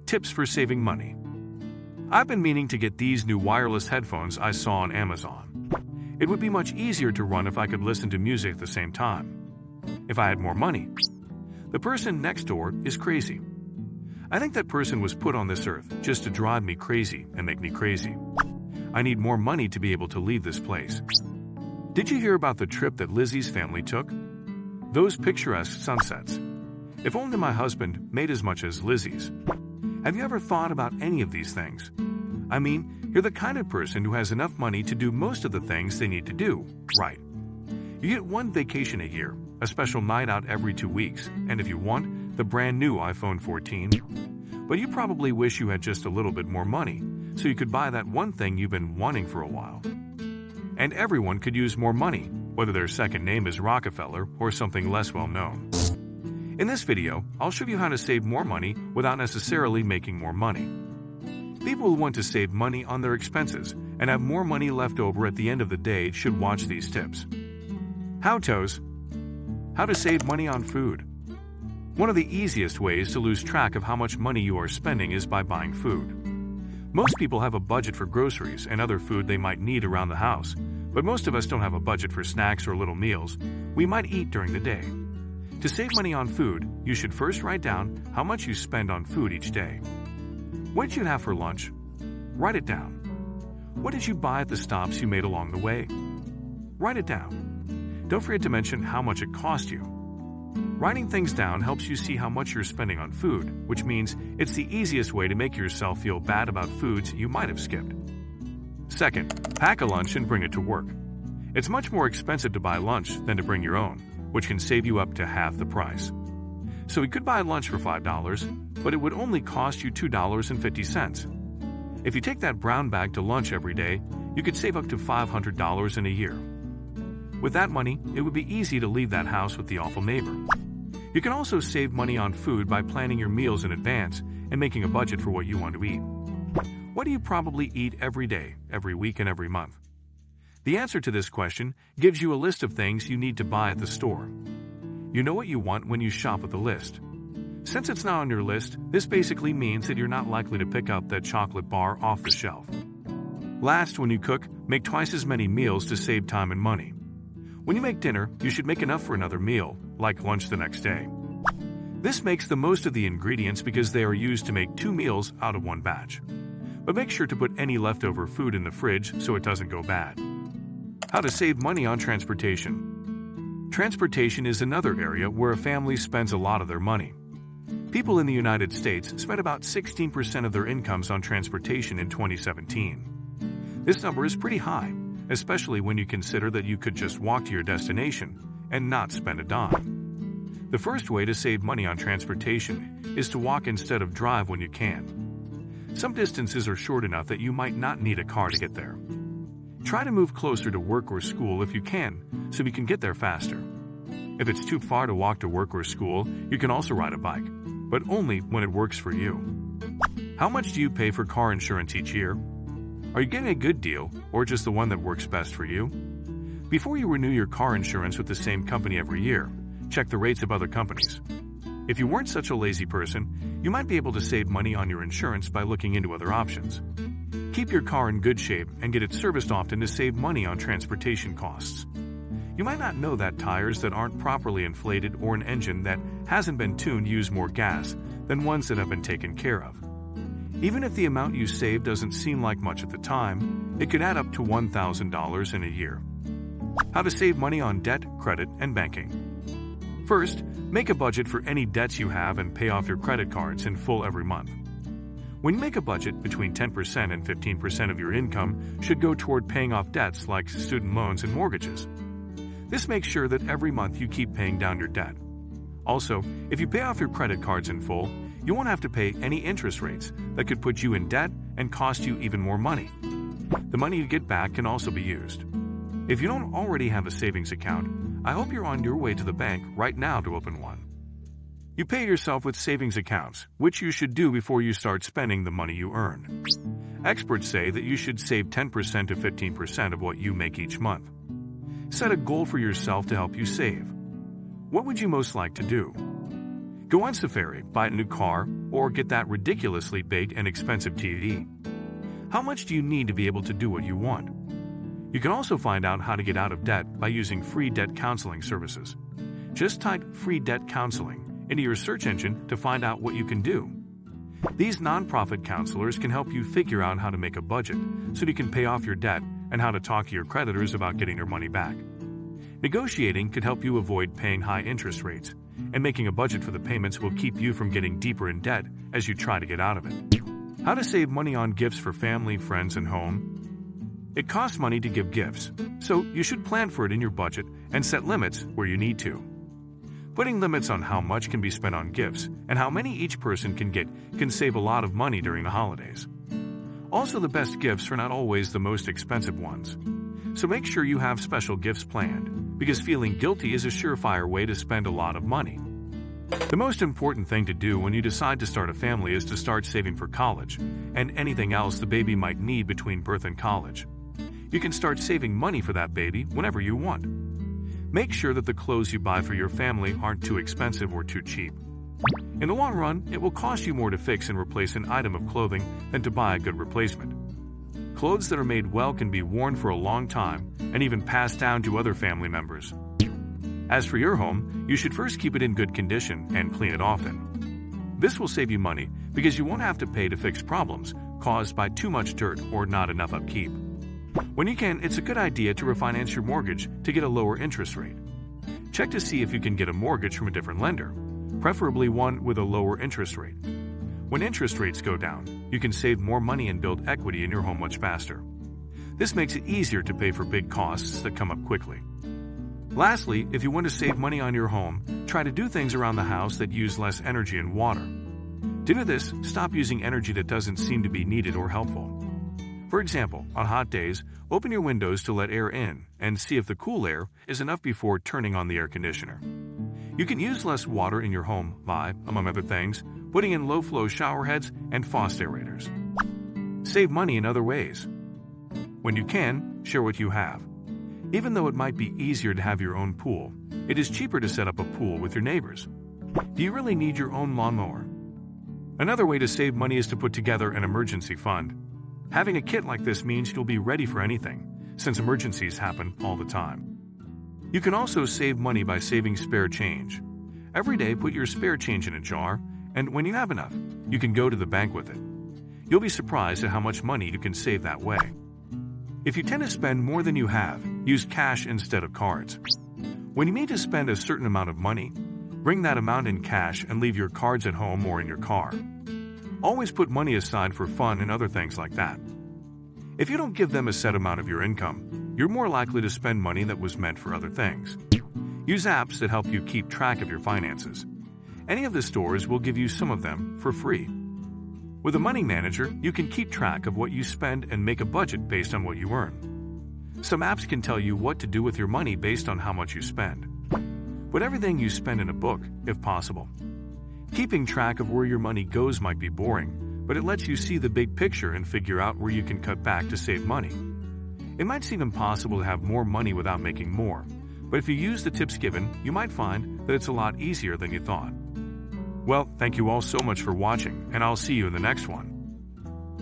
Tips for saving money. I've been meaning to get these new wireless headphones I saw on Amazon. It would be much easier to run if I could listen to music at the same time. If I had more money. The person next door is crazy. I think that person was put on this earth just to drive me crazy and make me crazy. I need more money to be able to leave this place. Did you hear about the trip that Lizzie's family took? Those picturesque sunsets. If only my husband made as much as Lizzie's. Have you ever thought about any of these things? I mean, you're the kind of person who has enough money to do most of the things they need to do, right? You get one vacation a year, a special night out every 2 weeks, and if you want, the brand new iPhone 14. But you probably wish you had just a little bit more money, so you could buy that one thing you've been wanting for a while. And everyone could use more money, whether their second name is Rockefeller or something less well known. In this video, I'll show you how to save more money without necessarily making more money. People who want to save money on their expenses and have more money left over at the end of the day should watch these tips. How-tos. How to save money on food. One of the easiest ways to lose track of how much money you are spending is by buying food. Most people have a budget for groceries and other food they might need around the house, but most of us don't have a budget for snacks or little meals we might eat during the day. To save money on food, you should first write down how much you spend on food each day. What did you have for lunch? Write it down. What did you buy at the stops you made along the way? Write it down. Don't forget to mention how much it cost you. Writing things down helps you see how much you're spending on food, which means it's the easiest way to make yourself feel bad about foods you might have skipped. Second, pack a lunch and bring it to work. It's much more expensive to buy lunch than to bring your own, which can save you up to half the price. So you could buy lunch for $5, but it would only cost you $2.50. If you take that brown bag to lunch every day, you could save up to $500 in a year. With that money, it would be easy to leave that house with the awful neighbor. You can also save money on food by planning your meals in advance and making a budget for what you want to eat. What do you probably eat every day, every week, and every month? The answer to this question gives you a list of things you need to buy at the store. You know what you want when you shop with the list. Since it's not on your list, this basically means that you're not likely to pick up that chocolate bar off the shelf. Last, when you cook, make twice as many meals to save time and money. When you make dinner, you should make enough for another meal, like lunch the next day. This makes the most of the ingredients because they are used to make 2 meals out of 1 batch. But make sure to put any leftover food in the fridge so it doesn't go bad. How to save money on transportation. Transportation is another area where a family spends a lot of their money. People in the United States spent about 16% of their incomes on transportation in 2017. This number is pretty high, especially when you consider that you could just walk to your destination and not spend a dime. The first way to save money on transportation is to walk instead of drive when you can. Some distances are short enough that you might not need a car to get there. Try to move closer to work or school if you can, so you can get there faster. If it's too far to walk to work or school, you can also ride a bike, but only when it works for you. How much do you pay for car insurance each year? Are you getting a good deal, or just the one that works best for you? Before you renew your car insurance with the same company every year, check the rates of other companies. If you weren't such a lazy person, you might be able to save money on your insurance by looking into other options. Keep your car in good shape and get it serviced often to save money on transportation costs. You might not know that tires that aren't properly inflated or an engine that hasn't been tuned use more gas than ones that have been taken care of. Even if the amount you save doesn't seem like much at the time, it could add up to $1,000 in a year. How to save money on debt, credit, and banking. First, make a budget for any debts you have and pay off your credit cards in full every month. When you make a budget, between 10% and 15% of your income should go toward paying off debts like student loans and mortgages. This makes sure that every month you keep paying down your debt. Also, if you pay off your credit cards in full, you won't have to pay any interest rates that could put you in debt and cost you even more money. The money you get back can also be used. If you don't already have a savings account, I hope you're on your way to the bank right now to open one. You pay yourself with savings accounts, which you should do before you start spending the money you earn. Experts say that you should save 10% to 15% of what you make each month. Set a goal for yourself to help you save. What would you most like to do? Go on safari, buy a new car, or get that ridiculously big and expensive TV. How much do you need to be able to do what you want? You can also find out how to get out of debt by using free debt counseling services. Just type free debt counseling into your search engine to find out what you can do. These nonprofit counselors can help you figure out how to make a budget so you can pay off your debt and how to talk to your creditors about getting your money back. Negotiating could help you avoid paying high interest rates, and making a budget for the payments will keep you from getting deeper in debt as you try to get out of it. How to save money on gifts for family, friends, and home? It costs money to give gifts, so you should plan for it in your budget and set limits where you need to. Putting limits on how much can be spent on gifts and how many each person can get can save a lot of money during the holidays. Also, the best gifts are not always the most expensive ones. So make sure you have special gifts planned, because feeling guilty is a surefire way to spend a lot of money. The most important thing to do when you decide to start a family is to start saving for college and anything else the baby might need between birth and college. You can start saving money for that baby whenever you want. Make sure that the clothes you buy for your family aren't too expensive or too cheap. In the long run, it will cost you more to fix and replace an item of clothing than to buy a good replacement. Clothes that are made well can be worn for a long time and even passed down to other family members. As for your home, you should first keep it in good condition and clean it often. This will save you money because you won't have to pay to fix problems caused by too much dirt or not enough upkeep. When you can, it's a good idea to refinance your mortgage to get a lower interest rate. Check to see if you can get a mortgage from a different lender, preferably one with a lower interest rate. When interest rates go down, you can save more money and build equity in your home much faster. This makes it easier to pay for big costs that come up quickly. Lastly, if you want to save money on your home, try to do things around the house that use less energy and water. To do this, stop using energy that doesn't seem to be needed or helpful. For example, on hot days, open your windows to let air in and see if the cool air is enough before turning on the air conditioner. You can use less water in your home by, among other things, putting in low-flow shower heads and faucet aerators. Save money in other ways. When you can, share what you have. Even though it might be easier to have your own pool, it is cheaper to set up a pool with your neighbors. Do you really need your own lawnmower? Another way to save money is to put together an emergency fund. Having a kit like this means you'll be ready for anything, since emergencies happen all the time. You can also save money by saving spare change. Every day, put your spare change in a jar, and when you have enough, you can go to the bank with it. You'll be surprised at how much money you can save that way. If you tend to spend more than you have, use cash instead of cards. When you need to spend a certain amount of money, bring that amount in cash and leave your cards at home or in your car. Always put money aside for fun and other things like that. If you don't give them a set amount of your income, you're more likely to spend money that was meant for other things. Use apps that help you keep track of your finances. Any of the stores will give you some of them for free. With a money manager, you can keep track of what you spend and make a budget based on what you earn. Some apps can tell you what to do with your money based on how much you spend. Put everything you spend in a book, if possible. Keeping track of where your money goes might be boring, but it lets you see the big picture and figure out where you can cut back to save money. It might seem impossible to have more money without making more, but if you use the tips given, you might find that it's a lot easier than you thought. Well, thank you all so much for watching, and I'll see you in the next one.